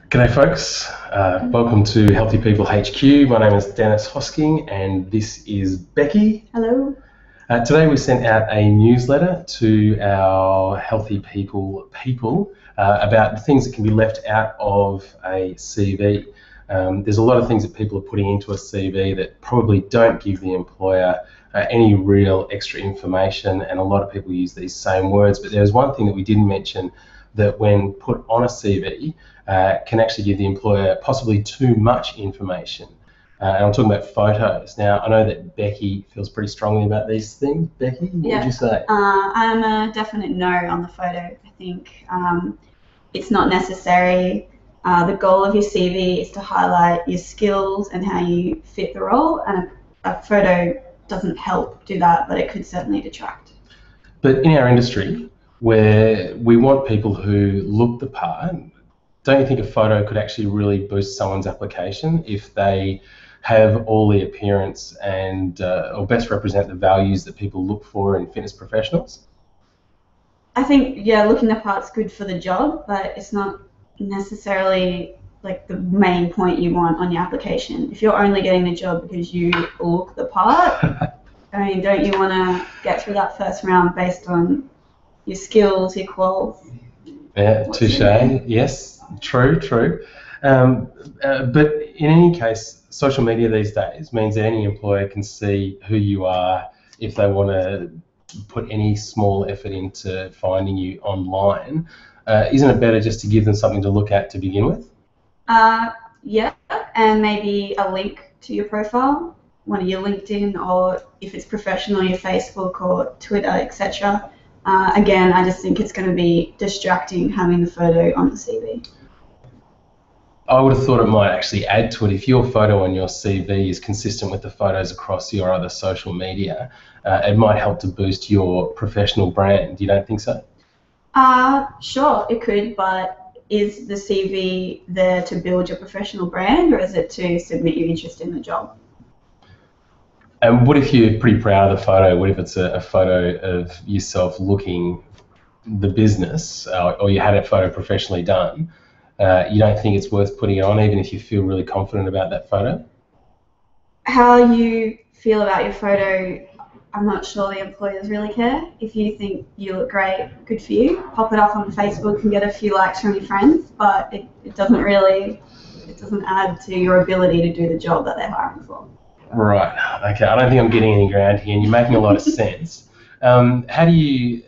G'day folks, welcome to Healthy People HQ. My name is Dennis Hosking and this is Becky. Hello. Today we sent out a newsletter to our Healthy People about the things that can be left out of a CV. There's a lot of things that people are putting into a CV that probably don't give the employer any real extra information, and a lot of people use these same words, but there's one thing that we didn't mention that when put on a CV can actually give the employer possibly too much information. And I'm talking about photos. Now, I know that Becky feels pretty strongly about these things. Becky, what would you say? I'm a definite no on the photo. I think it's not necessary. The goal of your CV is to highlight your skills and how you fit the role, and a photo doesn't help do that, but it could certainly detract. But in our industry, where we want people who look the part, don't you think a photo could actually really boost someone's application if they have all the appearance and or best represent the values that people look for in fitness professionals? I think, looking the part's good for the job, but it's not necessarily like the main point you want on your application. If you're only getting the job because you look the part, I mean, don't you want to get through that first round based on your skills, your quals? Yeah, touche. Yes, true. But in any case, social media these days means that any employer can see who you are if they want to put any small effort into finding you online. Isn't it better just to give them something to look at to begin with? Yeah, and maybe a link to your profile, one of your LinkedIn, or if it's professional, your Facebook or Twitter, etc. Again, I just think it's going to be distracting having the photo on the CV. I would have thought it might actually add to it. If your photo on your CV is consistent with the photos across your other social media, it might help to boost your professional brand. You don't think so? Sure, it could, but is the CV there to build your professional brand, or is it to submit your interest in the job? And what if you're pretty proud of the photo? What if it's a photo of yourself looking the business, or you had a photo professionally done? You don't think it's worth putting it on, even if you feel really confident about that photo? How you feel about your photo, I'm not sure the employers really care. If you think you look great, good for you. Pop it up on Facebook and get a few likes from your friends, but it doesn't add to your ability to do the job that they're hiring for. Right. Okay. I don't think I'm getting any ground here, and you're making a lot of sense. How do you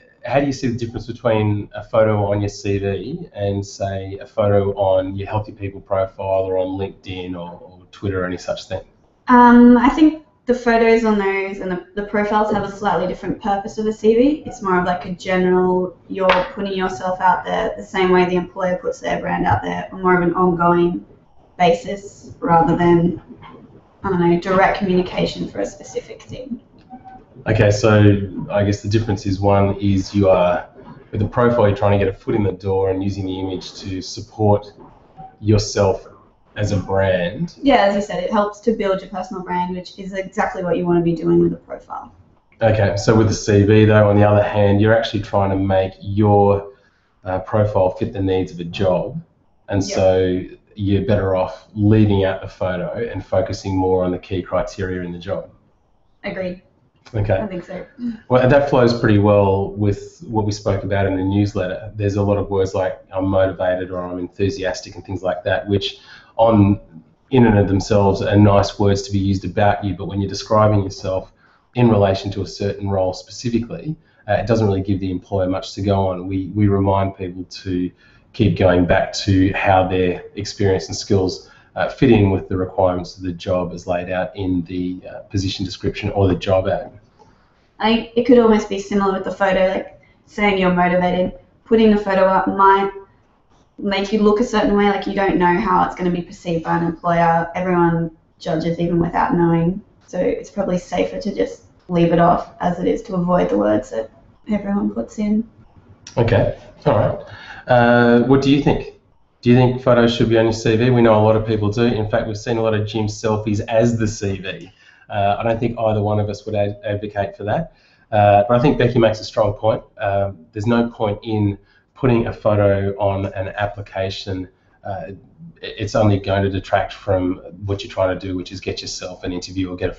see the difference between a photo on your CV and, say, a photo on your Healthy People profile or on LinkedIn or Twitter or any such thing? I think the photos on those and the profiles have a slightly different purpose of a CV. It's more of like a general, you're putting yourself out there the same way the employer puts their brand out there, on more of an ongoing basis rather than, I don't know, direct communication for a specific thing. Okay, so I guess the difference is, one is you are, with the profile, you're trying to get a foot in the door and using the image to support yourself as a brand. Yeah, as you said, it helps to build your personal brand, which is exactly what you want to be doing with a profile. Okay, so with the CV though, on the other hand, you're actually trying to make your profile fit the needs of a job, and so you're better off leaving out the photo and focusing more on the key criteria in the job. Agreed. Okay. I think so. Well, that flows pretty well with what we spoke about in the newsletter. There's a lot of words like I'm motivated or I'm enthusiastic and things like that, which in and of themselves are nice words to be used about you, but when you're describing yourself in relation to a certain role specifically, it doesn't really give the employer much to go on. We remind people to keep going back to how their experience and skills fit in with the requirements of the job as laid out in the position description or the job ad. I think it could almost be similar with the photo, like saying you're motivated. Putting the photo up might make you look a certain way, like you don't know how it's going to be perceived by an employer. Everyone judges even without knowing, so it's probably safer to just leave it off as it is to avoid the words that everyone puts in. Okay, all right. What do you think? Do you think photos should be on your CV? We know a lot of people do. In fact, we've seen a lot of gym selfies as the CV. I don't think either one of us would advocate for that. But I think Becky makes a strong point. There's no point in putting a photo on an application it's only going to detract from what you're trying to do, which is get yourself an interview or get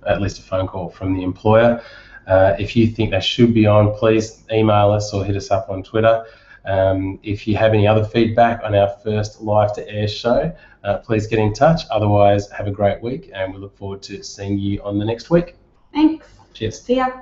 at least a phone call from the employer. If you think they should be on, please email us or hit us up on Twitter. If you have any other feedback on our first live to air show, please get in touch. Otherwise, have a great week, and we look forward to seeing you on the next week. Thanks. Cheers. See ya.